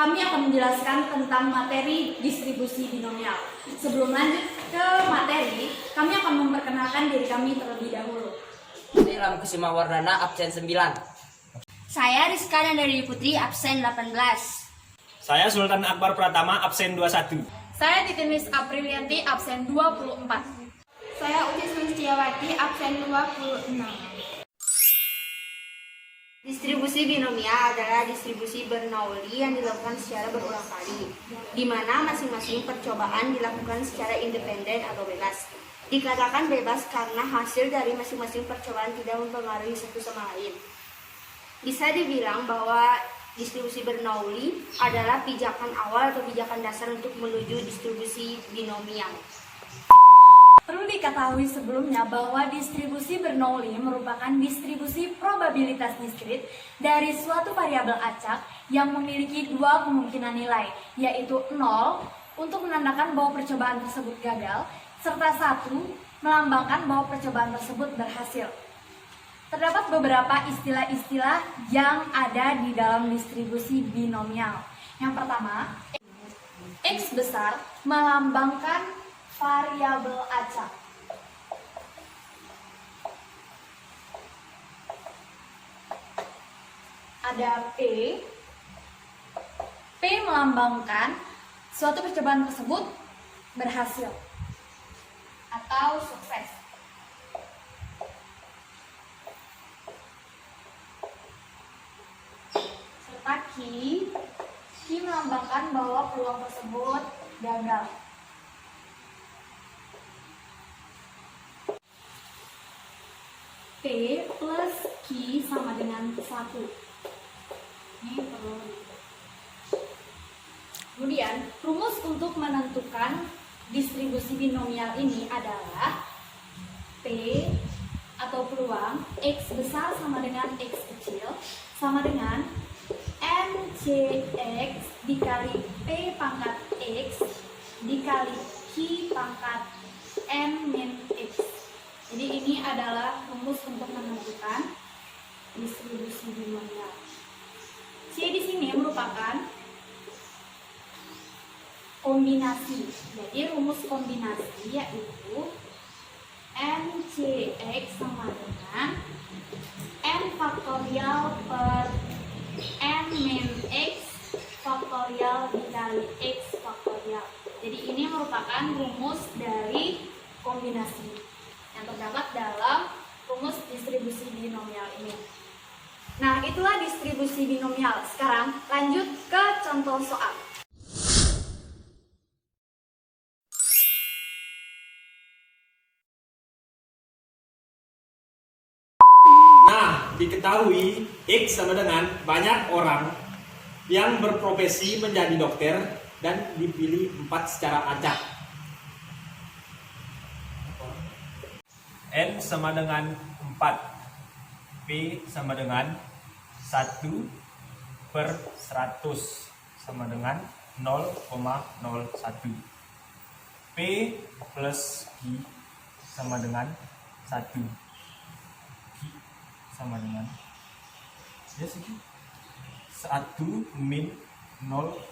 kami akan menjelaskan tentang materi distribusi binomial. Sebelum lanjut ke materi, kami akan memperkenalkan diri kami terlebih dahulu. Saya Ilham Kusuma Wardana, absen 9. Saya Rizka Nandari Putri, absen 18. Saya Sultan Akbar Pratama, absen 21. Saya Titinis Aprilianti, absen 24. Saya Uci Sulistiawati, absen 26. Distribusi binomial adalah distribusi Bernoulli yang dilakukan secara berulang kali, di mana masing-masing percobaan dilakukan secara independen atau bebas. Dikatakan bebas karena hasil dari masing-masing percobaan tidak mempengaruhi satu sama lain. Bisa dibilang bahwa distribusi Bernoulli adalah pijakan awal atau pijakan dasar untuk menuju distribusi binomial. Perlu diketahui sebelumnya bahwa distribusi Bernoulli merupakan distribusi probabilitas diskrit dari suatu variabel acak yang memiliki dua kemungkinan nilai, yaitu 0 untuk menandakan bahwa percobaan tersebut gagal, serta 1 melambangkan bahwa percobaan tersebut berhasil. Terdapat beberapa istilah-istilah yang ada di dalam distribusi binomial. Yang pertama, X besar melambangkan variabel acak. Ada P. P melambangkan suatu percobaan tersebut berhasil atau sukses. Serta Q. Q melambangkan bahwa peluang tersebut gagal. P plus Q sama dengan 1. Ini perlu. Kemudian, rumus untuk menentukan distribusi binomial ini adalah P atau peluang X besar sama dengan X kecil sama dengan NCX dikali P pangkat X dikali Q pangkat N min X. Jadi ini adalah rumus untuk menentukan distribusi binomial. C di sini merupakan kombinasi. Jadi rumus kombinasi yaitu NCX sama dengan N faktorial per N min X faktorial dikali X faktorial. Jadi ini merupakan rumus dari kombinasi yang terdapat dalam rumus distribusi binomial ini. Nah, itulah distribusi binomial. Sekarang lanjut ke contoh soal. Nah, diketahui X sama dengan banyak orang yang berprofesi menjadi dokter dan dipilih 4 secara acak. N sama dengan 4, P sama dengan 1 per 100 sama dengan 0,01, P plus Q sama dengan 1, Q sama dengan 1 min 0,01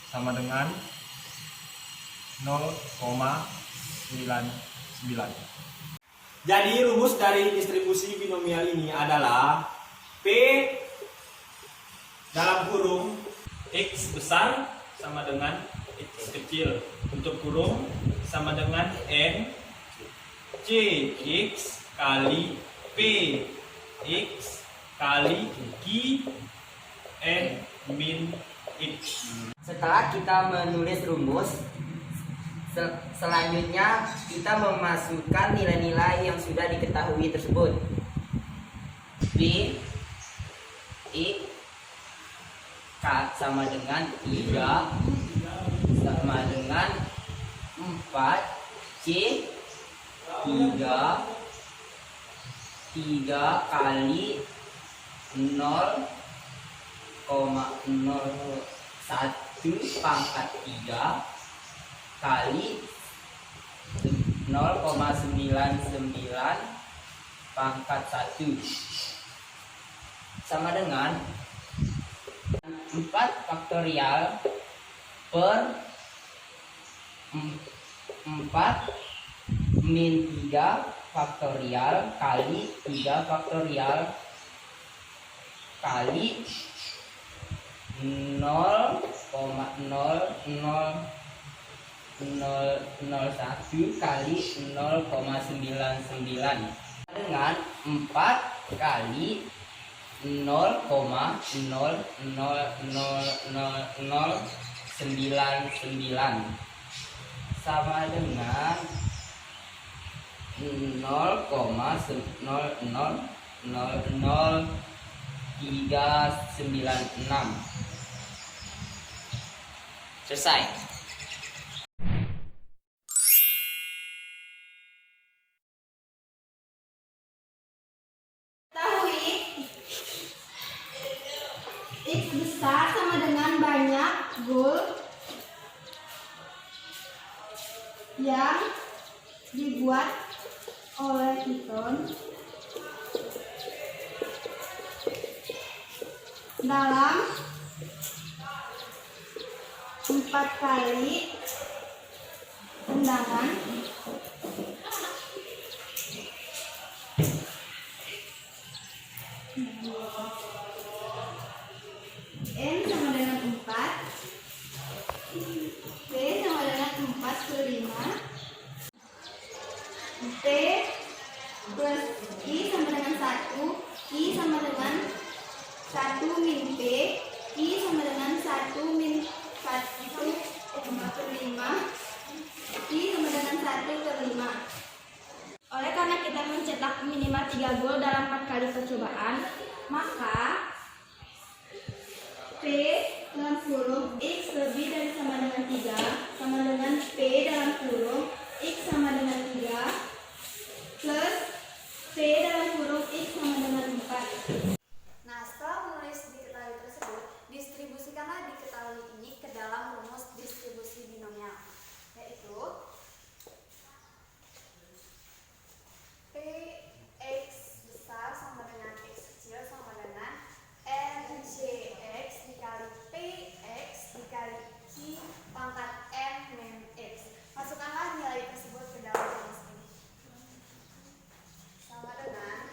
sama dengan 0,99. Jadi rumus dari distribusi binomial ini adalah P dalam kurung X besar sama dengan X kecil, tutup kurung sama dengan N C X kali P X kali Q N min X. Setelah kita menulis rumus, selanjutnya kita memasukkan nilai-nilai yang sudah diketahui tersebut. P I K sama dengan 3 sama dengan 4, C 3 kali 0,01 pangkat 3 kali 0,99 pangkat 1 sama dengan 4 faktorial per 4 min 3 faktorial kali 3 faktorial kali 0,0001 kali 0,99 dengan 4 kali 0,000099 sama dengan 0,0000396. Selesai. Ketahui X besar sama dengan banyak gol yang dibuat oleh Python dalam 4 kali tendangan N sama dengan 4, P sama dengan 4 per 5, T plus I sama dengan 1, I sama dengan 1 min P, I sama dengan 1 min 1 per 5, I sama dengan 1 per 5. Oleh karena kita mencetak minimal 3 gol dalam 4 kali percobaan, maka P dalam kurung X lebih dari sama dengan 3 sama dengan P dalam kurung X sama dengan 3 plus P dalam kurung X sama dengan 4. Nah, setelah menulis diketahui tersebut, distribusikanlah diketahui ini ke dalam rumus distribusi binomial, yaitu Px besar sama dengan X kecil sama dengan Rjx dikali Px dikali Q pangkat N min X. Masukkanlah nilai tersebut ke dalam rumus ini. Sama dengan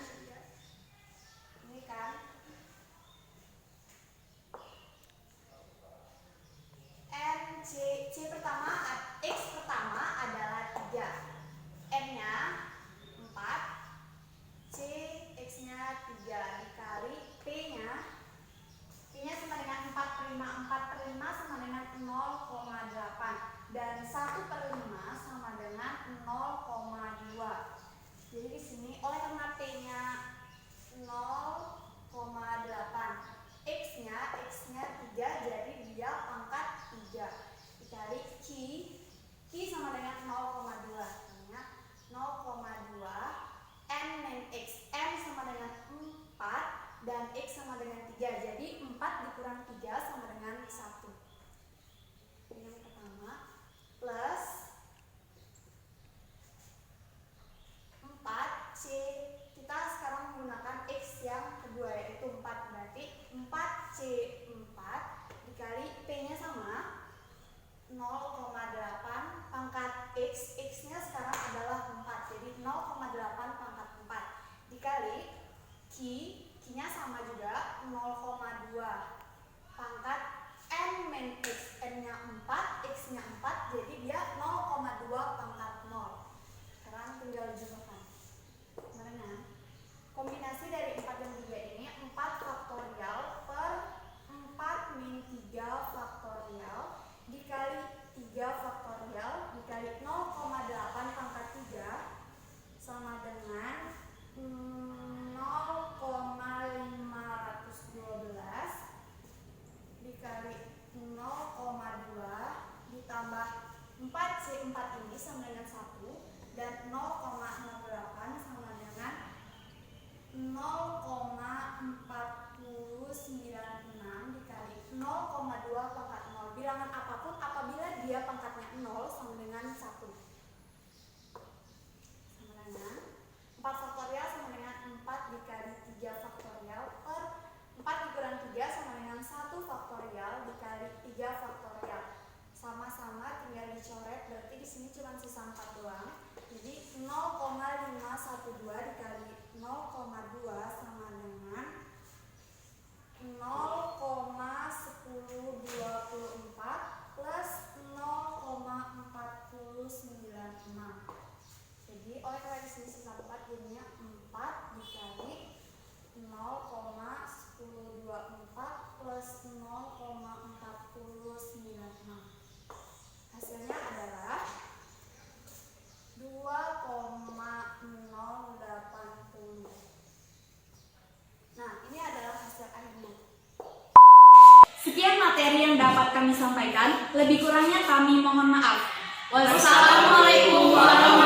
ini kan C pertama, X pertama adalah 3, N nya 4, C X nya 3 dikali P nya sama dengan 4 per 5, 4 per 5 sama dengan 0,8 dan 1 per 5 sama dengan 0,2. Jadi di sini oleh karena P nya 0,8, X nya 3 jadi dia pangkat 3 dikali Q sama dengan 0,2 artinya 0,2 N min X, N sama dengan 4 dan X sama dengan 3 jadi 4 dikurang 3 sama dengan 1. Yang pertama plus 4C, kita sekarang menggunakan X yang kedua yaitu 4, berarti 4C4 dikali P nya sama 0,8 pangkat X, X nya sekarang adalah 4 jadi 0,8 pangkat 4 dikali Q nya sama juga 0,2 pangkat N min X, N nya 4, X nya 4 jadi dia 0,2 pangkat 0. Sekarang tinggal jumlahkan. Karena kombinasi dari 4 dan 3 ini 4 faktorial per 4 min 3 faktorial dikali 3 faktorial dikali 0,8 pangkat 3 sama dengan 0,512 dikali 0,2 ditambah 4C4 ini sama dengan 1 dan 0,08 sama dengan 0,4096 dikali 0,2 pangkat 0. Bilangan apapun apabila dia pangkatnya 0 sama dengan 1 sama dengan 4 faktorial sama dengan 4 dikali 3 faktorial per 4 dikurang 3 sama dengan 1 faktorial dapat kami sampaikan. Lebih kurangnya kami mohon maaf. Wassalamualaikum warahmatullahi